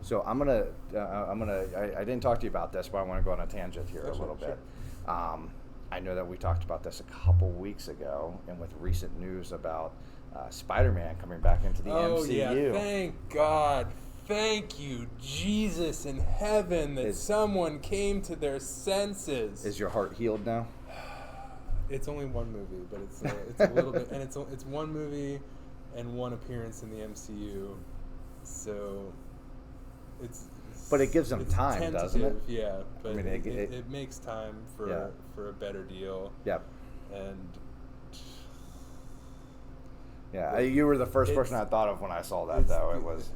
So I didn't talk to you about this, but I want to go on a tangent here a little bit. I know that we talked about this a couple weeks ago, and with recent news about Spider-Man coming back into the MCU. Oh yeah, thank God. Thank you, Jesus in heaven, that someone came to their senses. Is your heart healed now? It's only one movie, but it's a little bit, and it's one movie and one appearance in the MCU, so But it gives them time, tentative, doesn't it? Yeah, but I mean, it makes time for a better deal. Yep. And yeah, you were the first person I thought of when I saw that, though. It was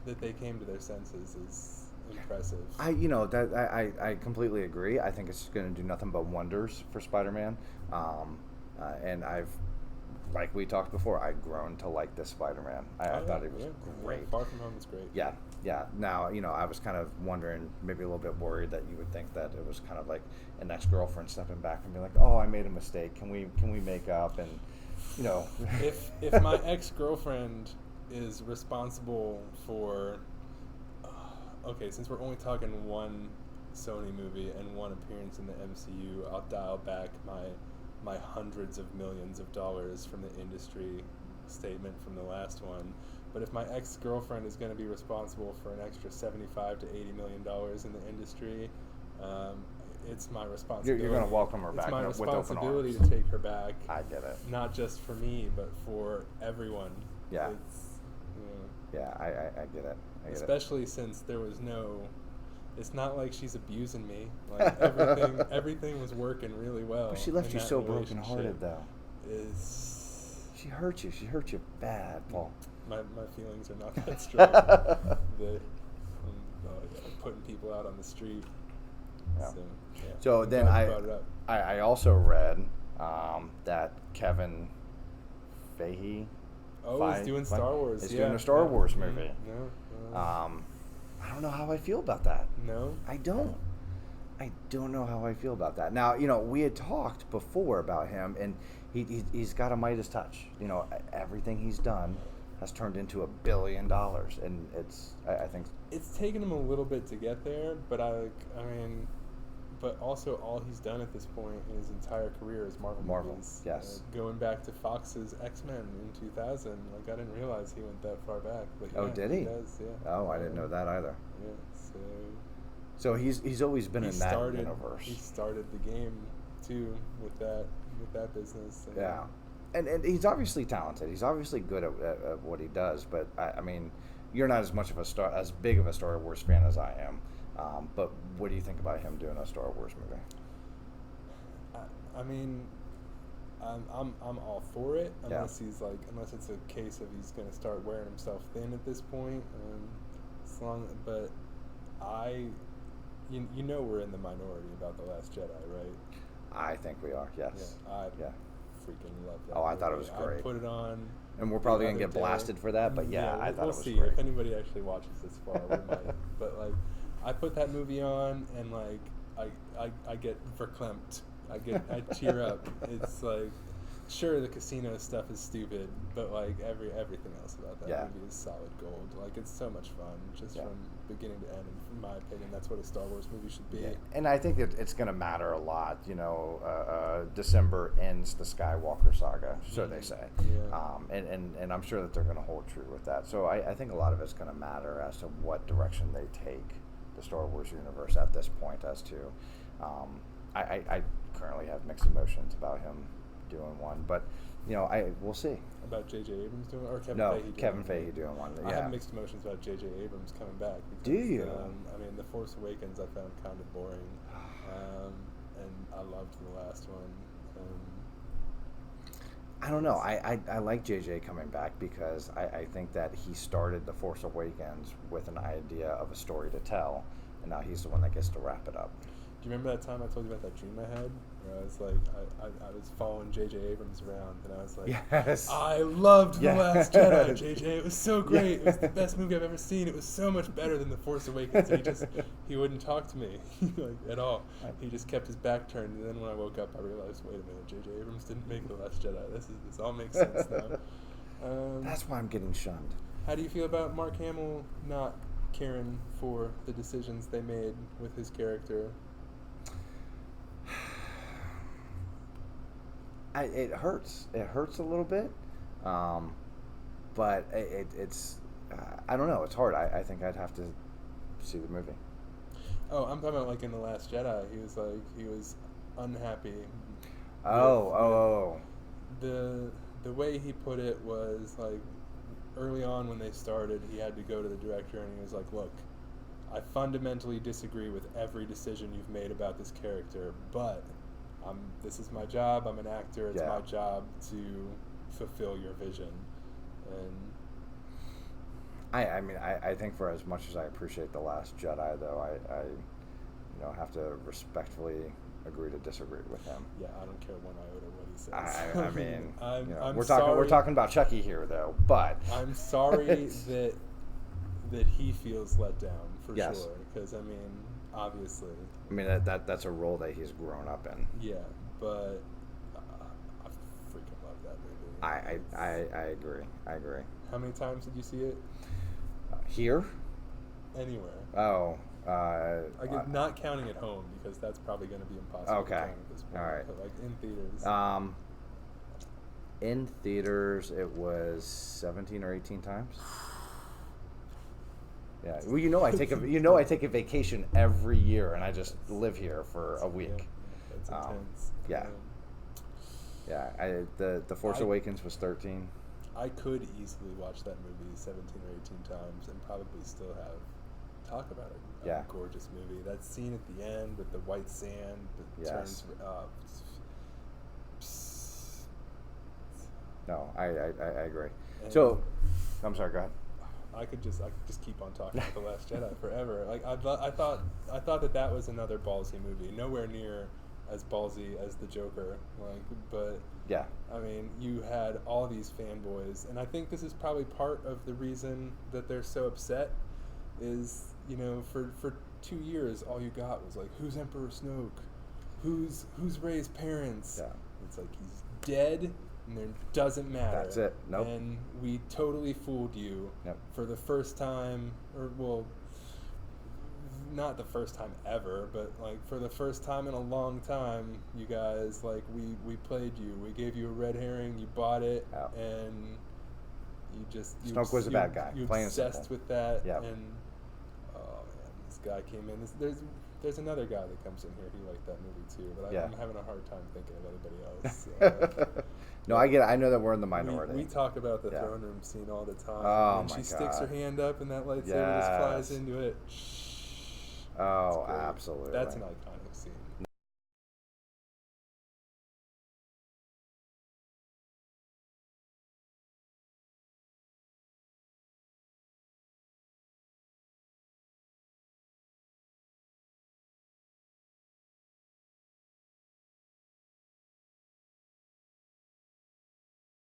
that they came to their senses is impressive. I completely agree. I think it's going to do nothing but wonders for Spider-Man. And like we talked before, I've grown to like this Spider-Man. I thought he was great. Yeah, Far From Home is great. Yeah. Now, I was kind of wondering, maybe a little bit worried that you would think that it was kind of like an ex-girlfriend stepping back and be like, "Oh, I made a mistake. Can we make up?" And if my ex-girlfriend is responsible for, okay, since we're only talking one Sony movie and one appearance in the MCU, I'll dial back my hundreds of millions of dollars from the industry statement from the last one. But if my ex-girlfriend is going to be responsible for an extra $75 to $80 million in the industry, it's my responsibility. You're going to welcome her back with open arms. It's my responsibility to take her back. I get it. Not just for me, but for everyone. Yeah. I get it. Especially since there was it's not like she's abusing me. Like everything was working really well. But she left you so brokenhearted, though. She hurt you. She hurt you bad, Paul. My feelings are not that strong. Putting people out on the street. Yeah. So So then I also read that Kevin Feige. He's doing Star Wars. He's doing a Star Wars movie. No. I don't know how I feel about that. No? I don't know how I feel about that. Now, we had talked before about him, and he's got a Midas touch. Everything he's done has turned into $1 billion, and I think it's taken him a little bit to get there, but but also all he's done at this point in his entire career is Marvel movies. Yes. Going back to Fox's X-Men in 2000, I didn't realize he went that far back. But did he? He does, yeah. Oh, I didn't know that either. Yeah. So he's always been in that universe. He started the game too with that business. Yeah. And he's obviously talented. He's obviously good at what he does. But I mean, you're not as big of a Star Wars fan as I am. But what do you think about him doing a Star Wars movie? I'm all for it unless it's a case of he's going to start wearing himself thin at this point. But we're in the minority about The Last Jedi, right? I think we are. Yes. Yeah. Freaking love that. Oh, I thought it was great. I put it on. And we're probably going to get blasted for that, but I thought it was great. We'll see if anybody actually watches this far. We might. But I put that movie on, and I get verklempt. I tear up. It's sure, the casino stuff is stupid, but everything else about that movie is solid gold. It's so much fun, just from beginning to end. And in my opinion, that's what a Star Wars movie should be. Yeah. And I think it's going to matter a lot. December ends the Skywalker saga, so they say. Yeah. And I'm sure that they're going to hold true with that. So I think a lot of it's going to matter as to what direction they take the Star Wars universe at this point. As to, I currently have mixed emotions about him doing one, but we'll see. About J.J. Abrams doing one, or Kevin Feige doing one? Yeah. I have mixed emotions about J.J. Abrams coming back. Because, do you? The Force Awakens I found kind of boring, and I loved the last one. I don't know. I like J.J. coming back because I think that he started The Force Awakens with an idea of a story to tell, and now he's the one that gets to wrap it up. Do you remember that time I told you about that dream I had? Where I was I was following J.J. Abrams around, and I was like, yes, I loved The Last Jedi, J.J. It was so great. It was the best movie I've ever seen. It was so much better than The Force Awakens. And he wouldn't talk to me at all. He just kept his back turned. And then when I woke up, I realized, wait a minute, J.J. Abrams didn't make The Last Jedi. This all makes sense now. That's why I'm getting shunned. How do you feel about Mark Hamill not caring for the decisions they made with his character? It hurts. It hurts a little bit, but it's I don't know. It's hard. I think I'd have to see the movie. Oh, I'm talking about like in The Last Jedi. He was unhappy. Oh. The way he put it was like early on when they started, he had to go to the director and he was like, "Look, I fundamentally disagree with every decision you've made about this character, but this is my job. I'm an actor. It's my job to fulfill your vision." And I think for as much as I appreciate The Last Jedi, though, I have to respectfully agree to disagree with him. Yeah, I don't care one iota what he says. I mean, I'm we're sorry, talking about Chucky here, though. But I'm sorry that he feels let down for Yes. sure. Because I mean, obviously. I mean that's a role that he's grown up in. Yeah, but I freaking love that movie. I agree. How many times did you see it? Here? Anywhere. Oh. Not counting at home because that's probably going to be impossible. Okay. To count at this point, All right. but like in theaters. In theaters, it was 17 or 18 times. Yeah. Well, I take a vacation every year, and I just live here for a week. Yeah, that's intense. Yeah. Yeah. The Force Awakens was 13. I could easily watch that movie 17 or 18 times and probably still talk about it. Yeah. Gorgeous movie. That scene at the end with the white sand that turns. No, I agree. And So, I'm sorry. Go ahead. I could just keep on talking about The Last Jedi forever. Like I thought that was another ballsy movie. Nowhere near as ballsy as the Joker. But Yeah. I mean, you had all these fanboys, and I think this is probably part of the reason that they're so upset. Is for 2 years all you got was like, who's Emperor Snoke, who's Rey's parents. Yeah. It's like he's dead. And it doesn't matter. That's it. Nope. And we totally fooled you for the first time, not the first time ever, but like for the first time in a long time, you guys, like we played you. We gave you a red herring. You bought it, and Snoke was a bad guy. You Plain and obsessed simple. with that, Yep. and oh man, this guy came in. There's another guy that comes in here. He liked that movie too, but I'm having a hard time thinking of anybody else. No, I get it. I know that we're in the minority. We talk about the throne room scene all the time. Oh, and my she sticks her God. hand up and that lightsaber just flies into it. Oh, It's great. absolutely. That's an iconic scene.